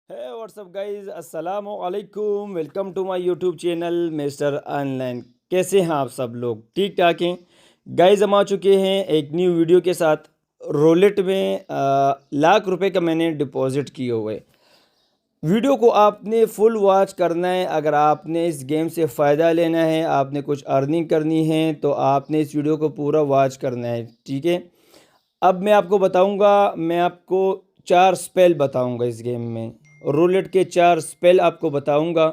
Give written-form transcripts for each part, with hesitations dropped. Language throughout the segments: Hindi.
है व्हाट्सअप गाइज, अस्सलामु अलैकुम। Welcome to my YouTube channel mister online. कैसे हैं आप सब लोग? ठीक ठाक हैं गाइज। हम आ चुके हैं एक न्यू वीडियो के साथ। रोलेट में लाख रुपए का मैंने डिपॉजिट किए हुए। वीडियो को आपने फुल वॉच करना है। अगर आपने इस गेम से फ़ायदा लेना है, आपने कुछ अर्निंग करनी है, तो आपने इस वीडियो को पूरा वॉच करना है, ठीक है। अब मैं आपको बताऊंगा, मैं आपको 4 स्पेल बताऊंगा इस गेम में। रूलेट के 4 स्पेल आपको बताऊंगा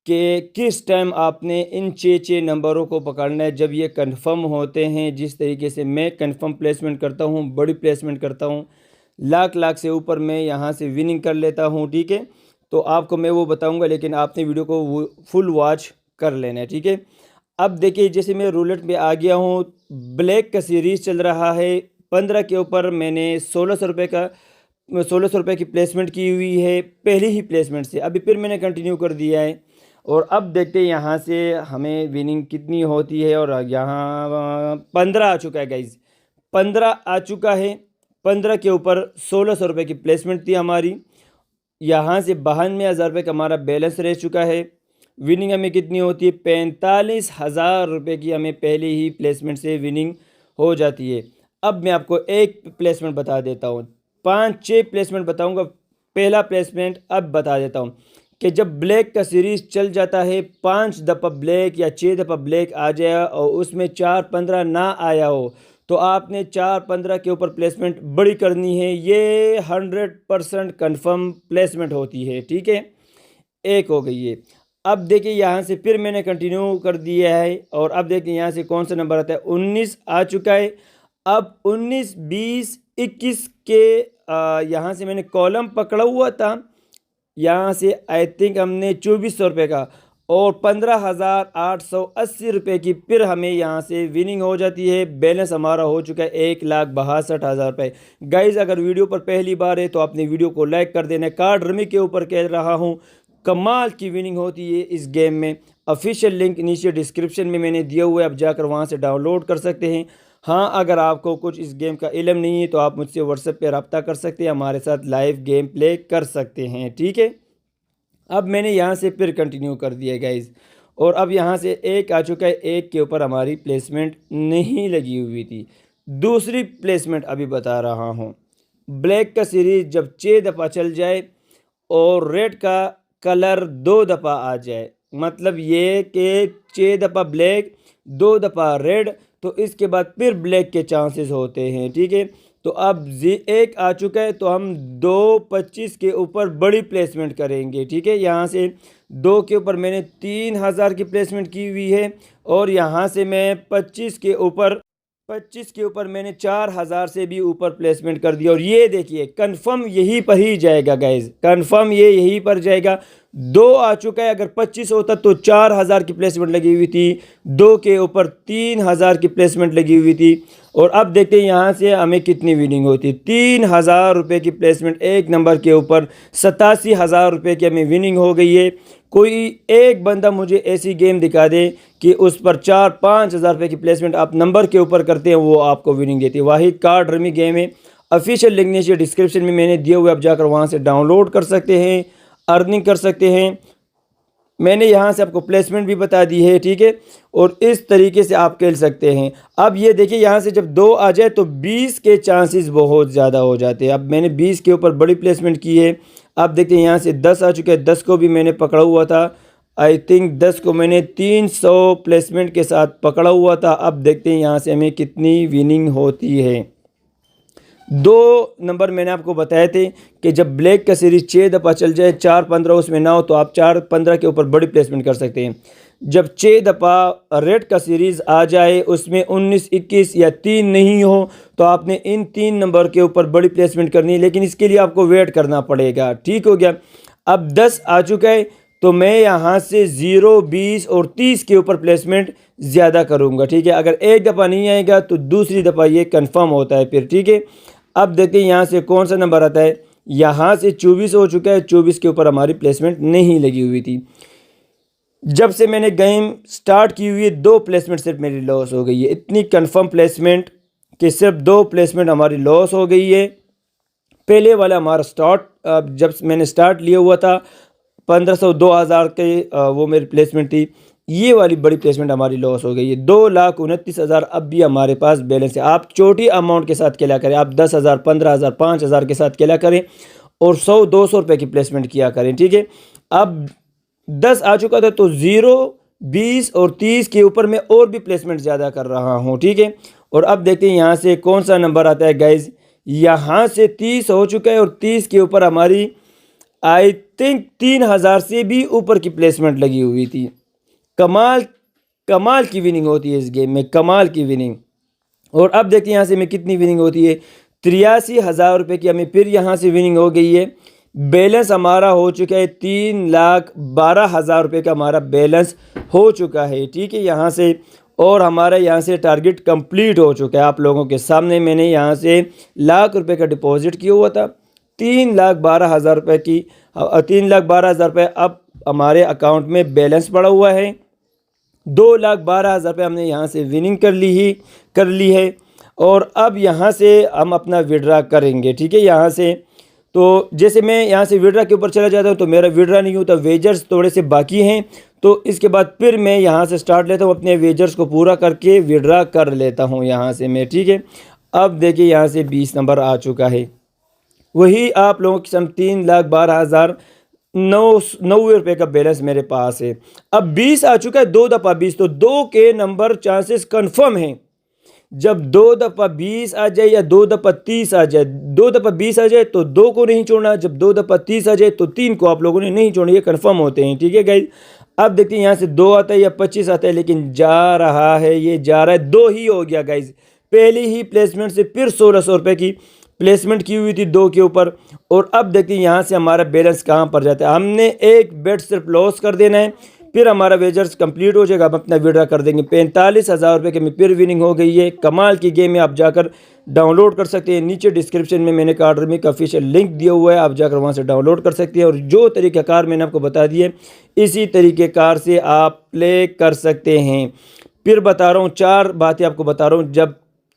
कि किस टाइम आपने इन 6 नंबरों को पकड़ना है जब ये कंफर्म होते हैं। जिस तरीके से मैं कंफर्म प्लेसमेंट करता हूँ, बड़ी प्लेसमेंट करता हूँ, लाख लाख से ऊपर मैं यहाँ से विनिंग कर लेता हूँ, ठीक है। तो आपको मैं वो बताऊँगा, लेकिन आपने वीडियो को फुल वॉच कर लेना है, ठीक है। अब देखिए, जैसे मैं रूलेट में आ गया हूँ। ब्लैक का सीरीज़ चल रहा है। 15 के ऊपर मैंने 1600 रुपये की प्लेसमेंट की हुई है पहली ही प्लेसमेंट से। अभी फिर मैंने कंटिन्यू कर दिया है और अब देखते हैं यहाँ से हमें विनिंग कितनी होती है। और यहाँ 15 आ चुका है गाइज, 15 आ चुका है। 15 के ऊपर 1600 रुपये की प्लेसमेंट थी हमारी। यहाँ से 92,000 रुपये का हमारा बैलेंस रह चुका है। विनिंग हमें कितनी होती है? 45,000 रुपये की हमें पहले ही प्लेसमेंट से विनिंग हो जाती है। अब मैं आपको एक प्लेसमेंट बता देता हूँ, 5-6 प्लेसमेंट बताऊँगा। पहला प्लेसमेंट अब बता देता हूँ कि जब ब्लैक का सीरीज़ चल जाता है, 5 दफ़ा ब्लैक या 6 दफ़ा ब्लैक आ जाए और उसमें 4-15 ना आया हो, तो आपने 4-15 के ऊपर प्लेसमेंट बड़ी करनी है। ये 100% कन्फर्म प्लेसमेंट होती है, ठीक है। एक हो गई है। अब देखिए, यहाँ से फिर मैंने कंटिन्यू कर दिया है और अब देखिए यहाँ से कौन सा नंबर आता है? 19 आ चुका है। अब 19, 20, 21 के यहाँ से मैंने कॉलम पकड़ा हुआ था। यहाँ से आई थिंक हमने 2400 रुपये का और 15,880 रुपये की फिर हमें यहाँ से विनिंग हो जाती है। बैलेंस हमारा हो चुका है 1,62,000 रुपये। गाइज, अगर वीडियो पर पहली बार है तो आपने वीडियो को लाइक कर देना। कार्ड रमी के ऊपर कह रहा हूँ, कमाल की विनिंग होती है इस गेम में। ऑफिशियल लिंक नीचे डिस्क्रिप्शन में मैंने दिया हुआ है, आप जाकर वहाँ से डाउनलोड कर सकते हैं। हाँ, अगर आपको कुछ इस गेम का इल्म नहीं है तो आप मुझसे व्हाट्सएप पे रब्ता कर सकते हैं, हमारे साथ लाइव गेम प्ले कर सकते हैं, ठीक है। अब मैंने यहाँ से फिर कंटिन्यू कर दिया गाइज और अब यहाँ से एक आ चुका है। एक के ऊपर हमारी प्लेसमेंट नहीं लगी हुई थी। दूसरी प्लेसमेंट अभी बता रहा हूँ। ब्लैक का सीरीज जब 6 दफ़ा चल जाए और रेड का कलर 2 दफ़ा आ जाए, मतलब ये कि 6 दफ़ा ब्लैक, 2 दफ़ा रेड, तो इसके बाद फिर ब्लैक के चांसेस होते हैं, ठीक है। तो अब एक आ चुका है तो हम 2-25 के ऊपर बड़ी प्लेसमेंट करेंगे, ठीक है। यहाँ से 2 के ऊपर मैंने 3,000 की प्लेसमेंट की हुई है और यहाँ से मैं 25 के ऊपर मैंने 4,000 से भी ऊपर प्लेसमेंट कर दिया। और ये देखिए, कंफर्म यहीं पर ही जाएगा गाइज, कंफर्म ये यहीं पर जाएगा। 2 आ चुका है। अगर 25 होता तो 4,000 की प्लेसमेंट लगी हुई थी, 2 के ऊपर 3,000 की प्लेसमेंट लगी हुई थी। और अब देखते हैं यहाँ से हमें कितनी विनिंग होती है। 3,000 रुपये की प्लेसमेंट एक नंबर के ऊपर, 87,000 रुपये की हमें विनिंग हो गई है। कोई एक बंदा मुझे ऐसी गेम दिखा दे कि उस पर 4-5 हज़ार रुपये की प्लेसमेंट आप नंबर के ऊपर करते हैं, वो आपको विनिंग देती है। वाहिद कार्ड रमी गेम है। ऑफिशियल लिंक नीचे डिस्क्रिप्शन में मैंने दिए हुए, आप जाकर वहाँ से डाउनलोड कर सकते हैं, अर्निंग कर सकते हैं। मैंने यहाँ से आपको प्लेसमेंट भी बता दी है, ठीक है। और इस तरीके से आप खेल सकते हैं। अब ये देखिए, यहाँ से जब 2 आ जाए तो 20 के चांसेस बहुत ज़्यादा हो जाते हैं। अब मैंने 20 के ऊपर बड़ी प्लेसमेंट की है। अब देखते हैं, यहाँ से 10 आ चुके हैं। 10 को भी मैंने पकड़ा हुआ था। आई थिंक 10 को मैंने 300 प्लेसमेंट के साथ पकड़ा हुआ था। अब देखते हैं यहाँ से हमें कितनी विनिंग होती है। 2 नंबर मैंने आपको बताए थे कि जब ब्लैक का सीरीज 6 दफ़ा चल जाए, 4-15 उसमें ना हो, तो आप 4-15 के ऊपर बड़ी प्लेसमेंट कर सकते हैं। जब 6 दफ़ा रेड का सीरीज़ आ जाए, उसमें 19, 21 या 3 नहीं हो, तो आपने इन 3 नंबर के ऊपर बड़ी प्लेसमेंट करनी है, लेकिन इसके लिए आपको वेट करना पड़ेगा, ठीक हो गया। अब 10 आ चुका है तो मैं यहाँ से 0, 20 और 30 के ऊपर प्लेसमेंट ज़्यादा करूँगा, ठीक है। अगर एक दफ़ा नहीं आएगा तो दूसरी दफ़ा ये कन्फर्म होता है फिर, ठीक है। अब देखते हैं यहाँ से कौन सा नंबर आता है। यहाँ से 24 हो चुका है। 24 के ऊपर हमारी प्लेसमेंट नहीं लगी हुई थी। जब से मैंने गेम स्टार्ट की हुई है, 2 प्लेसमेंट सिर्फ मेरी लॉस हो गई है। इतनी कंफर्म प्लेसमेंट कि सिर्फ 2 प्लेसमेंट हमारी लॉस हो गई है। पहले वाला हमारा स्टार्ट जब मैंने स्टार्ट लिया हुआ था 1500 2000 के वो मेरी प्लेसमेंट थी। ये वाली बड़ी प्लेसमेंट हमारी लॉस हो गई है। 2,29,000 अब भी हमारे पास बैलेंस है। आप छोटी अमाउंट के साथ खेला करें, आप 10,000 15,000 5,000 के साथ खेला करें और 100-200 रुपये की प्लेसमेंट किया करें, ठीक है। अब 10 आ चुका था तो 0 20 और 30 के ऊपर मैं और भी प्लेसमेंट ज़्यादा कर रहा हूँ, ठीक है। और अब देखते हैं यहाँ से कौन सा नंबर आता है गाइज। यहाँ से 30 हो चुका है और 30 के ऊपर हमारी आई थिंक 3,000 से भी ऊपर की प्लेसमेंट लगी हुई थी। कमाल की विनिंग होती है इस गेम में, कमाल की विनिंग। और अब देखते हैं यहाँ से हमें कितनी विनिंग होती है। 83,000 रुपये की हमें फिर यहाँ से विनिंग हो गई है। बैलेंस हमारा हो चुका है 3,12,000 रुपये का हमारा बैलेंस हो चुका है, ठीक है। यहाँ से और हमारा यहाँ से टारगेट कंप्लीट हो चुका है। आप लोगों के सामने मैंने यहाँ से लाख रुपए का डिपॉजिट किया हुआ था, 3,12,000 रुपये की 3,12,000 रुपये अब हमारे अकाउंट में बैलेंस पड़ा हुआ है। 2,12,000 रुपये हमने यहाँ से विनिंग कर ली है। और अब यहाँ से हम अपना विड्रा करेंगे, ठीक है। यहाँ से तो जैसे मैं यहाँ से विड्रा के ऊपर चला जाता हूँ तो मेरा विड्रा नहीं होता, वेजर्स थोड़े से बाकी हैं। तो इसके बाद फिर मैं यहाँ से स्टार्ट लेता हूँ, अपने वेजर्स को पूरा करके विड्रा कर लेता हूँ यहाँ से मैं, ठीक है। अब देखिए यहाँ से 20 नंबर आ चुका है। वही आप लोगों के सामने 3,12,090 रुपये का बैलेंस मेरे पास है। अब 20 आ चुका है, 2 दफ़ा 20, तो 2 के नंबर चांसेस कन्फर्म हैं। जब 2 दफ़ा 20 आ जाए या 2 दफ़ा 30 आ जाए, 2 दफ़ा 20 आ जाए तो 2 को नहीं छोड़ना, जब 2 दफ़ा 30 आ जाए तो 3 को आप लोगों ने नहीं छोड़ना, ये कन्फर्म होते हैं, ठीक है गाइज। अब देखते हैं यहाँ से 2 आता है या 25 आता है, लेकिन जा रहा है, ये जा रहा है, 2 ही हो गया गाइज। पहली ही प्लेसमेंट से फिर 1,600 रुपये की प्लेसमेंट की हुई थी 2 के ऊपर। और अब देखते हैं यहाँ से हमारा बैलेंस कहाँ पर जाता है। हमने एक बेट सिर्फ लॉस कर देना है, फिर हमारा वेजर्स कंप्लीट हो जाएगा, हम अपना विड्रा कर देंगे। 45,000 रुपये की फिर विनिंग हो गई है। कमाल की गेम है, आप जाकर डाउनलोड कर सकते हैं। नीचे डिस्क्रिप्शन में मैंने कार्ड का ऑफिशियल लिंक दिया हुआ है, आप जाकर वहाँ से डाउनलोड कर सकते हैं। और जो तरीक़ाकार मैंने आपको बता दिए, इसी तरीक़ेकार से आप प्ले कर सकते हैं। फिर बता रहा हूँ, 4 बातें आपको बता रहा हूँ। जब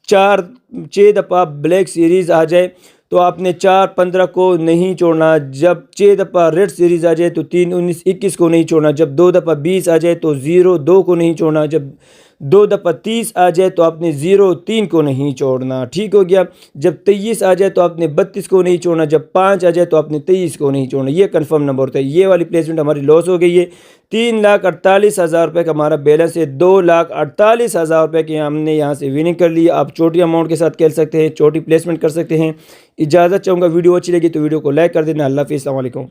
6 दफ़ा ब्लैक सीरीज़ आ जाए तो आपने 4-15 को नहीं छोड़ना। जब 6 दफ़ा रेड सीरीज़ आ जाए तो 3-19-21 को नहीं छोड़ना। जब 2 दफ़ा 20 आ जाए तो 0-2 को नहीं छोड़ना। जब 2 दफ़ा 30 आ जाए तो आपने 0-3 को नहीं छोड़ना, ठीक हो गया। जब 23 आ जाए तो आपने 32 को नहीं छोड़ना। जब 5 आ जाए तो आपने 23 को नहीं छोड़ना। ये कंफर्म नंबर होता है। ये वाली प्लेसमेंट हमारी लॉस हो गई है। 3,48,000 रुपये का हमारा बैलेंस है। 2,48,000 रुपये की हमने यहाँ से विनिंग कर ली। आप छोटी अमाउंट के साथ खेल सकते हैं, छोटी प्लेसमेंट कर सकते हैं। इजाज़त चाहूँगा, वीडियो अच्छी लगी तो वीडियो को लाइक कर देना। अल्लाह हाफ़िज़, अस्सलाम वालेकुम।